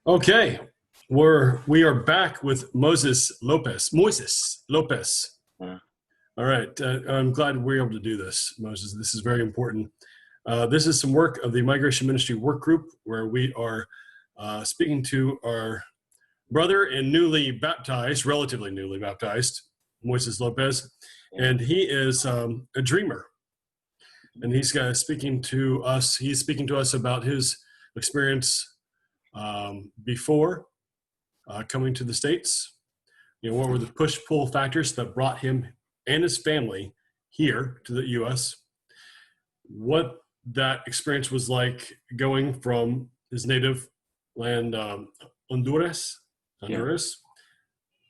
Okay, we are back with Moses Lopez. Moises Lopez. Yeah. All right, I'm glad we're able to do this, Moses. This is very important. This is some work of the Migration Ministry Work Group, where we are speaking to our brother and newly baptized, relatively newly baptized, Moises Lopez, and he is a dreamer, and he's speaking to us. He's speaking to us about his experience before coming to the States. You know, what were the push-pull factors that brought him and his family here to the U.S.? What that experience was like going from his native land, Honduras, Yeah.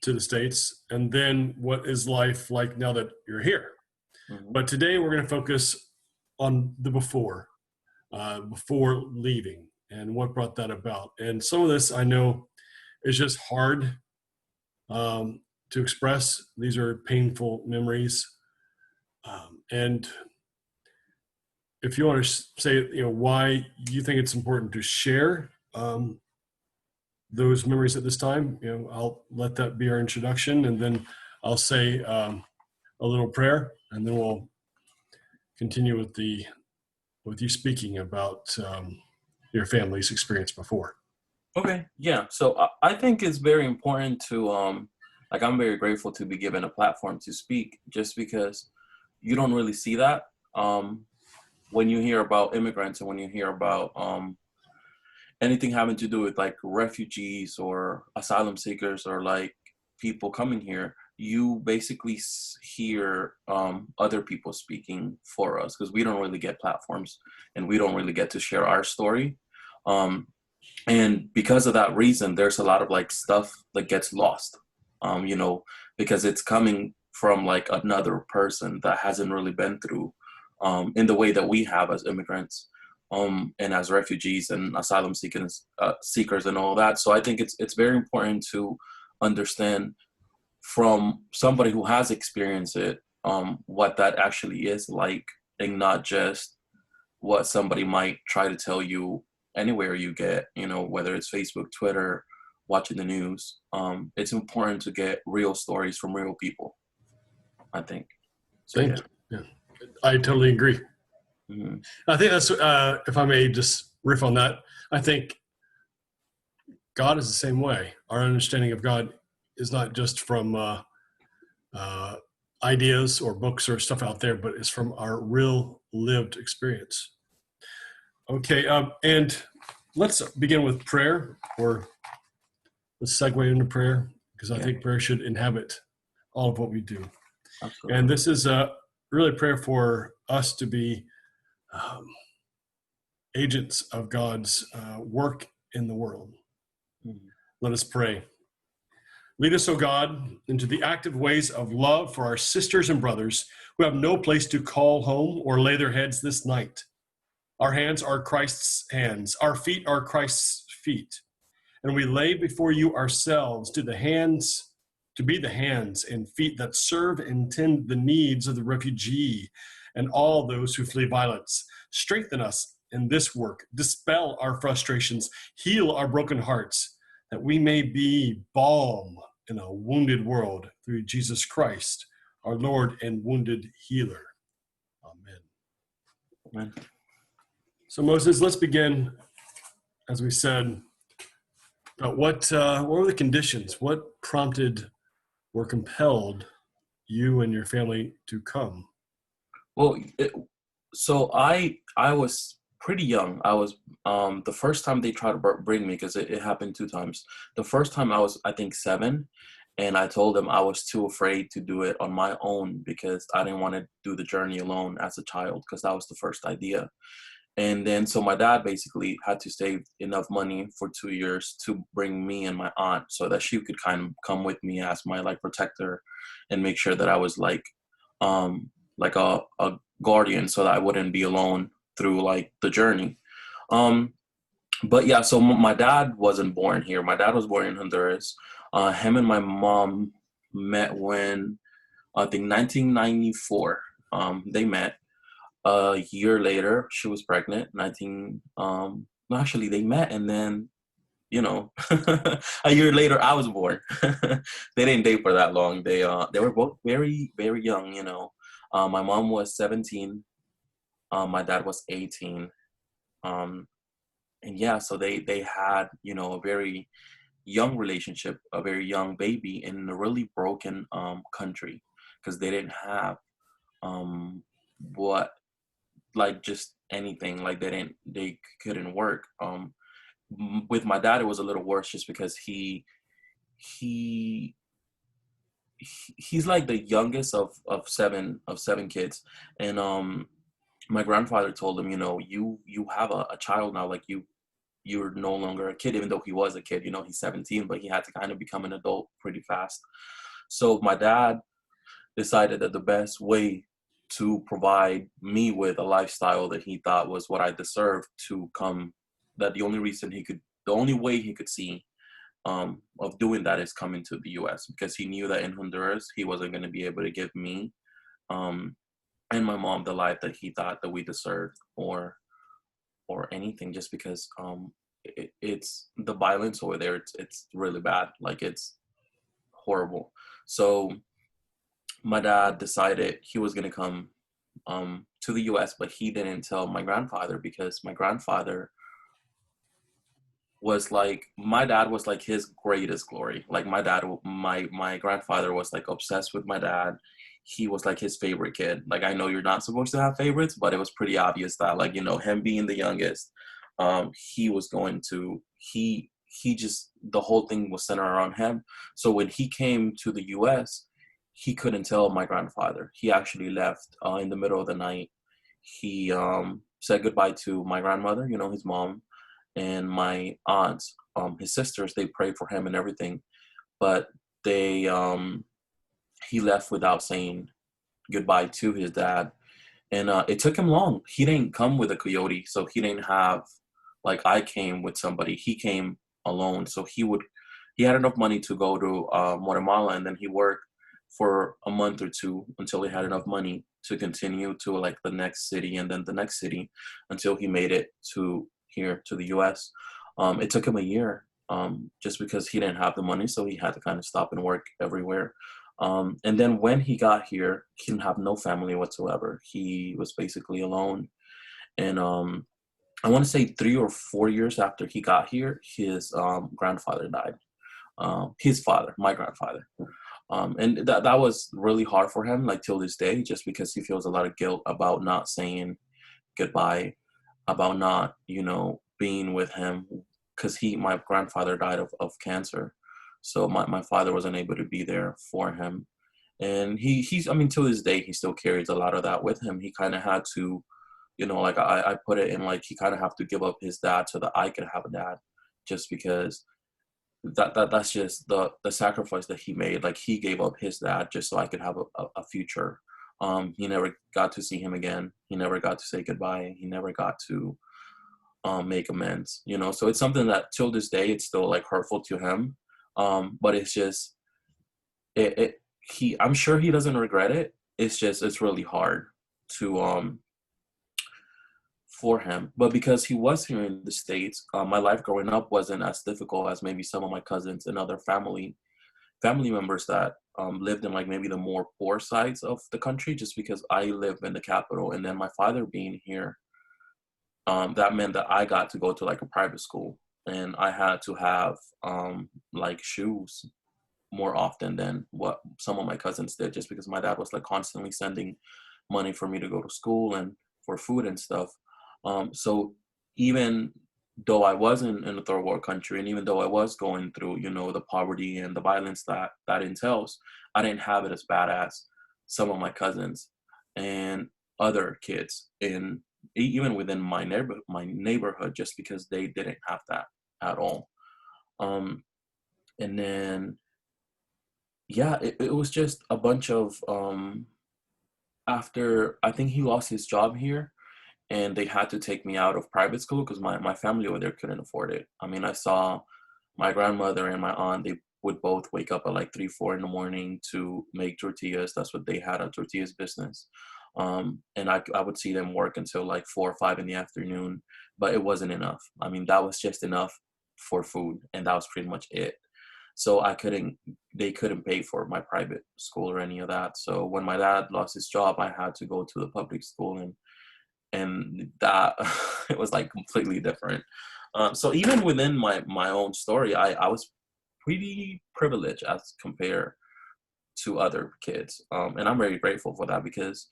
to the States, and then what is life like now that you're here? Mhm. But today we're going to focus on the before leaving and what brought that about. And some of this I know is just hard to express. These are painful memories. And if you want to say, why you think it's important to share those memories at this time, I'll let that be our introduction, and then I'll say a little prayer, and then we'll continue with you speaking about your family's experience before. Okay. Yeah. So I think it's very important to I'm very grateful to be given a platform to speak, just because you don't really see that when you hear about immigrants, and when you hear about anything having to do with like refugees or asylum seekers, or like people coming here. You basically hear other people speaking for us, because we don't really get platforms, and we don't really get to share our story. And because of that reason, there's a lot of like stuff that gets lost, because it's coming from like another person that hasn't really been through in the way that we have as immigrants, and as refugees and asylum seekers and all that. So I think it's very important to understand from somebody who has experienced it, what that actually is like, and not just what somebody might try to tell you anywhere you get, whether it's Facebook, Twitter, watching the news. It's important to get real stories from real people, I think. So, Thank you. Yeah, I totally agree. Mm-hmm. I think that's, if I may just riff on that, I think God is the same way. Our understanding of God is not just from ideas or books or stuff out there, but it's from our real lived experience. Okay, and let's begin with prayer, or let's segue into prayer, because I think prayer should inhabit all of what we do. Absolutely. And this is really prayer for us to be agents of God's work in the world. Mm-hmm. Let us pray. Lead us, O God, into the active ways of love for our sisters and brothers who have no place to call home or lay their heads this night. Our hands are Christ's hands. Our feet are Christ's feet. And we lay before you ourselves to be the hands and feet that serve and tend the needs of the refugee and all those who flee violence. Strengthen us in this work. Dispel our frustrations. Heal our broken hearts, that we may be balm in a wounded world through Jesus Christ, our Lord and wounded healer. Amen. Amen. So Moses, let's begin, as we said, about what were the conditions? What prompted or compelled you and your family to come? Well, so I was pretty young. I was the first time they tried to bring me, because it happened two times. The first time I was, I think, 7, and I told them I was too afraid to do it on my own, because I didn't want to do the journey alone as a child, because that was the first idea. And then so my dad basically had to save enough money for 2 years to bring me and my aunt, so that she could kind of come with me as my like protector, and make sure that I was like a guardian, so that I wouldn't be alone through like the journey. But yeah, so my dad wasn't born here. My dad was born in Honduras. Him and my mom met when, I think, 1994. They met. A year later, she was pregnant. Actually, they met, and then you know, a year later I was born. They didn't date for that long. They were both very, very young, you know. My mom was 17. My dad was 18. Um, and yeah, so they had, you know, a very young relationship, a very young baby in a really broken country, because they didn't have um what like just anything, like they couldn't work. With my dad it was a little worse, just because he he's like the youngest of seven kids. And my grandfather told him, you know, you have a child now, like you're no longer a kid, even though he was a kid. You know, he's 17, but he had to kind of become an adult pretty fast. So my dad decided that the best way to provide me with a lifestyle that he thought was what I deserved to come, that the only way he could see of doing that is coming to the US, because he knew that in Honduras he wasn't going to be able to give me um, and my mom the life that he thought that we deserved, or anything, just because it's the violence over there. It's really bad. Like, it's horrible. So my dad decided he was going to come to the US, but he didn't tell my grandfather, because my grandfather was like, my dad was like his greatest glory. Like, my grandfather was like obsessed with my dad. He was like his favorite kid. Like, I know you're not supposed to have favorites, but it was pretty obvious that, like, you know, him being the youngest, he was going to he just, the whole thing was centered around him. So when he came to the US, he couldn't tell my grandfather. He actually left in the middle of the night. He said goodbye to my grandmother, you know, his mom, and my aunts, his sisters. They prayed for him and everything, but they he left without saying goodbye to his dad. And it took him long. He didn't come with a coyote, so he didn't have, like, I came with somebody. He came alone, so he had enough money to go to Guatemala, and then he worked for a month or two until he had enough money to continue to, like, the next city, and then the next city, until he made it to here to the US. It took him a year, just because he didn't have the money, so he had to kind of stop and work everywhere. And then when he got here, he didn't have no family whatsoever. He was basically alone. And I want to say 3 or 4 years after he got here, his grandfather died. His father, my grandfather. And that was really hard for him, like, till this day, just because he feels a lot of guilt about not saying goodbye, about not, you know, being with him, because my grandfather died of cancer. So my father wasn't able to be there for him. And he's, I mean, to this day, he still carries a lot of that with him. He kind of had to, you know, like, I put it in, like, he kind of have to give up his dad so that I could have a dad, just because that's just the sacrifice that he made. Like, he gave up his dad just so I could have a future. He never got to see him again. He never got to say goodbye. He never got to make amends, you know. So it's something that till this day, it's still, like, hurtful to him. But it's just, I'm sure he doesn't regret it. It's just, it's really hard to for him. But because he was here in the States, my life growing up wasn't as difficult as maybe some of my cousins and other family members that lived in, like, maybe the more poor sides of the country, just because I live in the capital. And then my father being here, that meant that I got to go to, like, a private school, and I had to have like, shoes more often than what some of my cousins did, just because my dad was, like, constantly sending money for me to go to school and for food and stuff. So even though I was in a third world country, and even though I was going through, you know, the poverty and the violence that entails, I didn't have it as bad as some of my cousins and other kids in, even within my neighborhood, just because they didn't have that at all. Um, and then, yeah, it was just a bunch of after I think he lost his job here, and they had to take me out of private school because my family over there couldn't afford it. I mean, I saw my grandmother and my aunt, they would both wake up at, like, 3, 4 in the morning to make tortillas. That's what they had, a tortillas business. And I would see them work until, like, 4 or 5 in the afternoon, but it wasn't enough. I mean, that was just enough for food, and that was pretty much it. So they couldn't pay for my private school or any of that. So when my dad lost his job, I had to go to the public school, and that it was like completely different. So even within my own story, I was pretty privileged as compared to other kids, and I'm very grateful for that, because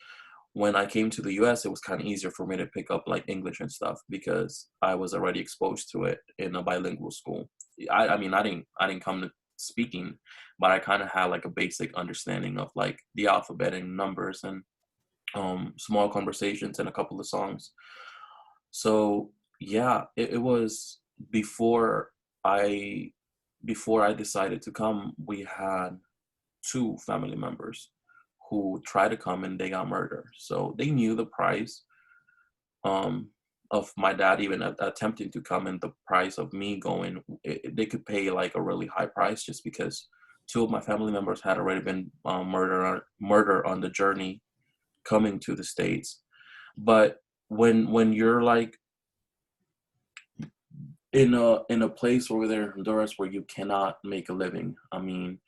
when I came to the US, it was kind of easier for me to pick up like English and stuff because I was already exposed to it in a bilingual school. I mean, I didn't come to speaking, but I kind of had like a basic understanding of like the alphabet and numbers and small conversations and a couple of songs. So yeah, it was before I before I decided to come. We had two family members who tried to come and they got murdered. So they knew the price um, of my dad even attempting to come, and the price of me going. They could pay like a really high price just because two of my family members had already been murdered on the journey coming to the States. But when you're like in a place over there in Honduras where you cannot make a living, I mean,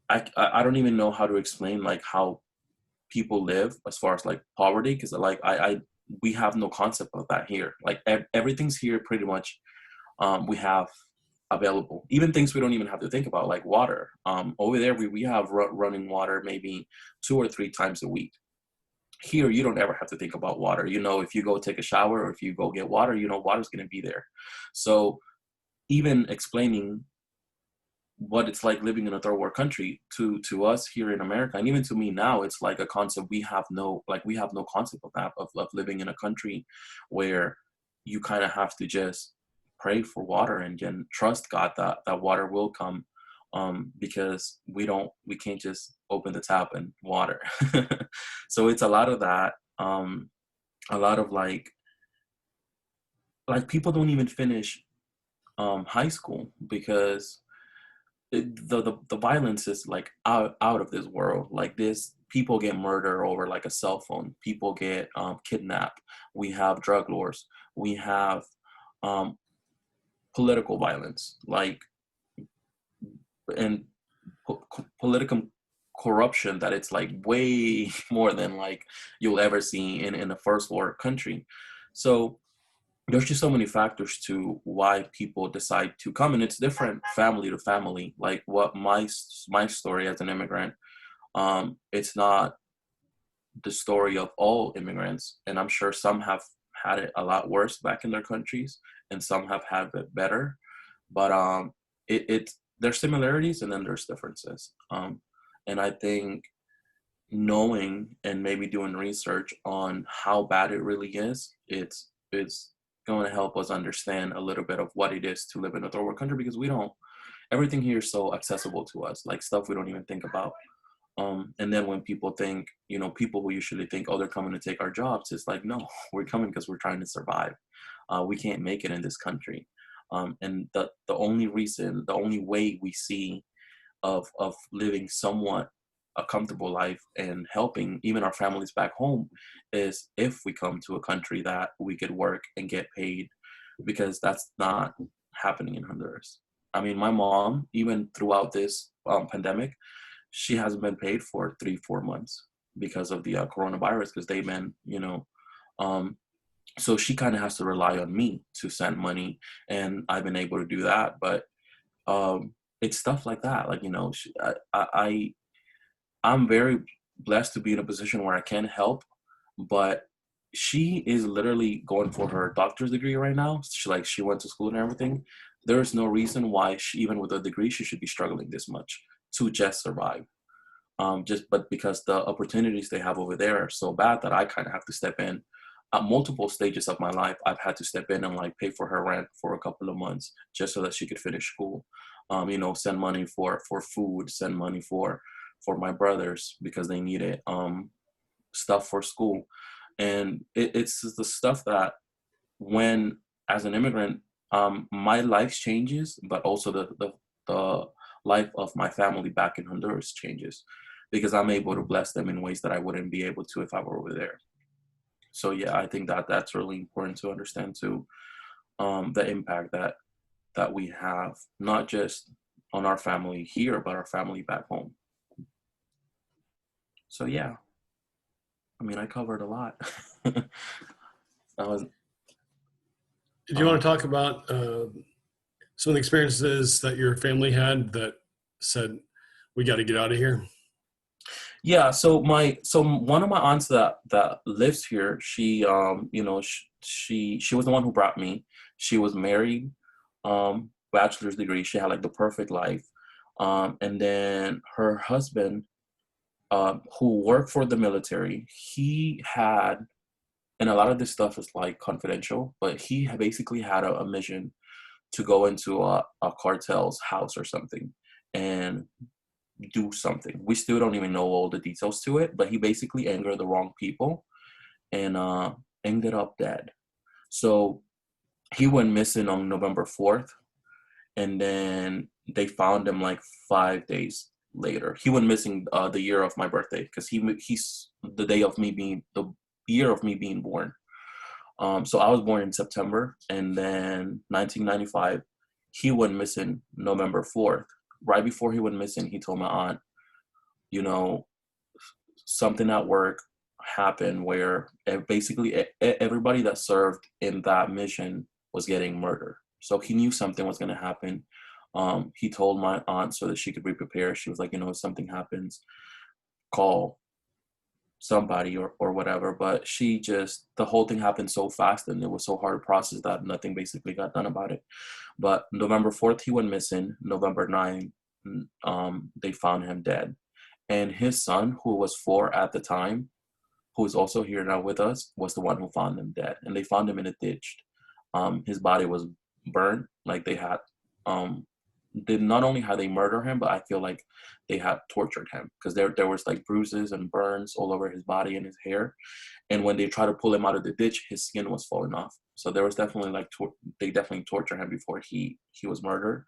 I don't even know how to explain like how people live as far as like poverty, because like I we have no concept of that here. Like everything's here pretty much we have available, even things we don't even have to think about, like water. Over there we have running water maybe 2 or 3 times a week. Here you don't ever have to think about water. You know, if you go take a shower or if you go get water, you know water's going to be there. So even explaining what it's like living in a third world country to us here in America, and even to me now, it's like a concept we have no concept of that, of living in a country where you kind of have to just pray for water and then trust God that water will come, because we can't just open the tap and water. So it's a lot of that, a lot of like people don't even finish high school because the violence is like out of this world. Like this, people get murdered over like a cell phone. People get kidnapped. We have drug lords. We have um, political violence, like and political corruption that it's like way more than like you'll ever see in a first world country. So there's just so many factors to why people decide to come, and it's different family to family. Like what my story as an immigrant, it's not the story of all immigrants, and I'm sure some have had it a lot worse back in their countries and some have had it better. But it there's similarities and then there's differences, and I think knowing and maybe doing research on how bad it really is, it's going to help us understand a little bit of what it is to live in a third world country, because we don't, everything here is so accessible to us, like stuff we don't even think about. And then when people think, you know, people who usually think, oh, they're coming to take our jobs, it's like, no, we're coming because we're trying to survive. We can't make it in this country. And the only reason, the only way we see of living somewhat a comfortable life and helping even our families back home is if we come to a country that we could work and get paid, because that's not happening in Honduras. I mean, my mom, even throughout this pandemic, she hasn't been paid for 3-4 months because of the coronavirus, because they've been, you know, um, so she kind of has to rely on me to send money, and I've been able to do that. But it's stuff like that, like, you know, I'm very blessed to be in a position where I can help, but she is literally going for her doctor's degree right now. She went to school and everything. There is no reason why she, even with a degree, she should be struggling this much to just survive. But because the opportunities they have over there are so bad that I kind of have to step in. At multiple stages of my life, I've had to step in and like pay for her rent for a couple of months just so that she could finish school. You know, send money for food, send money for my brothers because they need it, stuff for school. And it's the stuff that when, as an immigrant, my life changes, but also the life of my family back in Honduras changes, because I'm able to bless them in ways that I wouldn't be able to if I were over there. So yeah, I think that that's really important to understand too, the impact that that we have, not just on our family here, but our family back home. So yeah, I mean, I covered a lot. That was, Do you want to talk about some of the experiences that your family had that said, we got to get out of here? yeah. So one of my aunts that lives here, she she was the one who brought me. She was married, bachelor's degree. She had like the perfect life, and then her husband, who worked for the military, he had, and a lot of this stuff is like confidential, but he basically had a mission to go into a cartel's house or something and do something. We still don't even know all the details to it, but he basically angered the wrong people and ended up dead. So he went missing on November 4th, and then they found him like 5 days later. He went missing the year of my birthday because he's the day of me being the year of me being born. So I was born in September, and then 1995, he went missing November 4th. Right before he went missing, he told my aunt, you know, something at work happened where basically everybody that served in that mission was getting murdered. So he knew something was going to happen. He told my aunt so that she could be prepared. She was like, if something happens, call somebody or whatever. But the whole thing happened so fast and it was so hard to process that nothing basically got done about it. But November 4th, he went missing. November 9th, they found him dead. And his son, who was 4 at the time, who is also here now with us, was the one who found him dead. And they found him in a ditch. His body was burned. Like they had, did not only had they murdered him, but I feel like they had tortured him because there was like bruises and burns all over his body and his hair. And when they tried to pull him out of the ditch, his skin was falling off. So there was definitely like they definitely tortured him before he was murdered.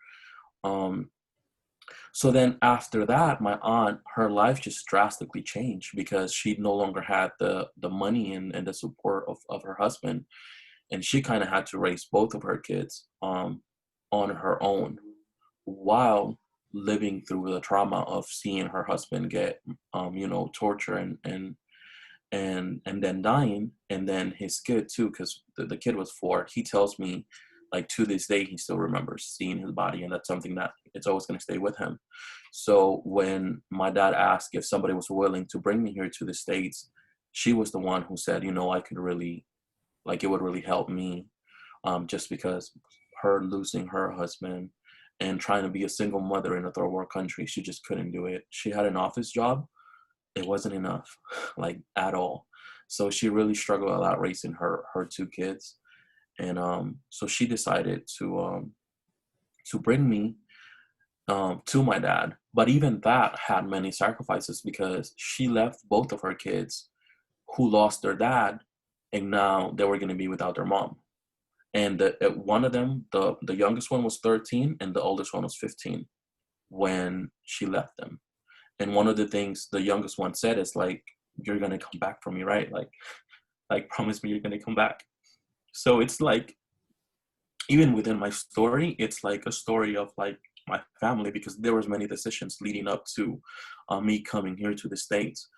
So then after that, my aunt, her life just drastically changed because she no longer had the money and the support of her husband. And she kind of had to raise both of her kids on her own while living through the trauma of seeing her husband get, torture and then dying. And then his kid too, because the kid was 4. He tells me like to this day he still remembers seeing his body, and that's something that it's always going to stay with him. So when my dad asked if somebody was willing to bring me here to the States, she was the one who said, I could really, like, it would really help me, just because her losing her husband and trying to be a single mother in a third world country, she just couldn't do it. She had an office job. It wasn't enough, like, at all. So she really struggled a lot raising her 2 kids. And so she decided to bring me to my dad. But even that had many sacrifices because she left both of her kids who lost their dad, and now they were going to be without their mom. And one of them, the youngest one was 13 and the oldest one was 15 when she left them. And one of the things the youngest one said is like, you're going to come back for me, right? Like promise me you're going to come back. So it's like, even within my story, it's like a story of like my family, because there was many decisions leading up to me coming here to the States.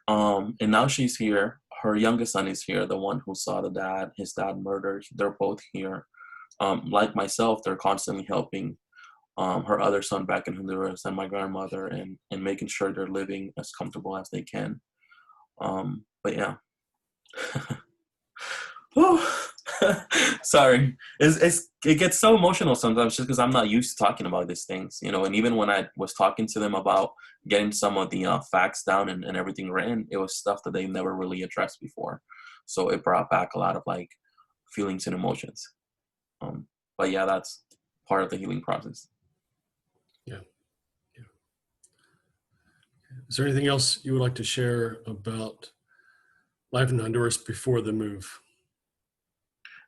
And now she's here. Her youngest son is here, the one who saw his dad murdered. They're both here. Like myself, they're constantly helping her other son back in Honduras and my grandmother, and making sure they're living as comfortable as they can. But yeah. Sorry, it gets so emotional sometimes just because I'm not used to talking about these things, and even when I was talking to them about getting some of the facts down and everything written, it was stuff that they never really addressed before, so it brought back a lot of like feelings and emotions. But yeah, that's part of the healing process. Yeah. Yeah. Is there anything else you would like to share about life in Honduras before the move?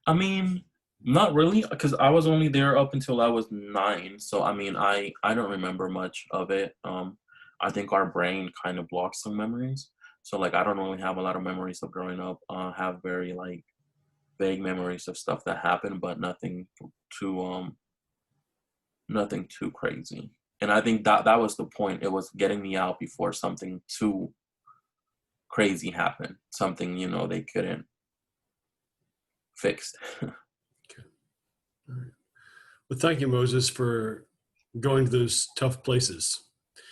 I mean, not really, because I was only there up until I was 9. So I mean, I don't remember much of it. I think our brain kind of blocks some memories. So like, I don't really have a lot of memories of growing up. I have very like vague memories of stuff that happened, but nothing too nothing too crazy. And I think that was the point. It was getting me out before something too crazy happened. Something, they couldn't fix. Okay. All right. Well, thank you, Moses, for going to those tough places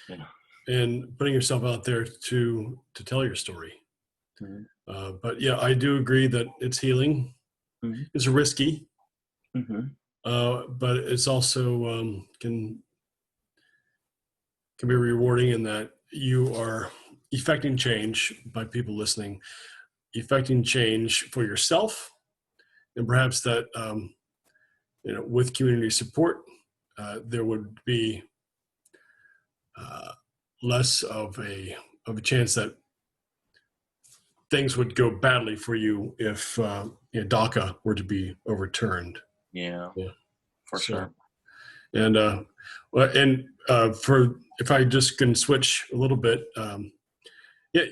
Yeah. and putting yourself out there to tell your story. Mhm. But yeah, I do agree that it's healing. Mhm. It's risky, Mhm. but it's also can be rewarding in that you are effecting change by people listening, effecting change for yourself, and perhaps that with community support, there would be uh, less of a chance that things would go badly for you if DACA were to be overturned. Yeah, Yeah. for So sure. and for if I just can switch a little bit, yeah,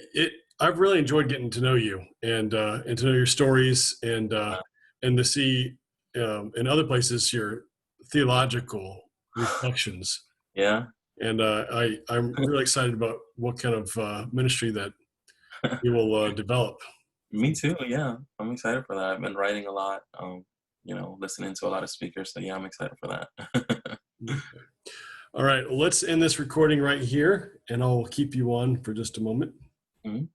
I've really enjoyed getting to know you and to know your stories and to see in other places your theological reflections. Yeah. And I'm really excited about what kind of ministry that you will develop. Me too. Yeah, I'm excited for that. I've been writing a lot. Listening to a lot of speakers. So yeah, I'm excited for that. All right, well, let's end this recording right here, and I'll keep you on for just a moment. Mhm.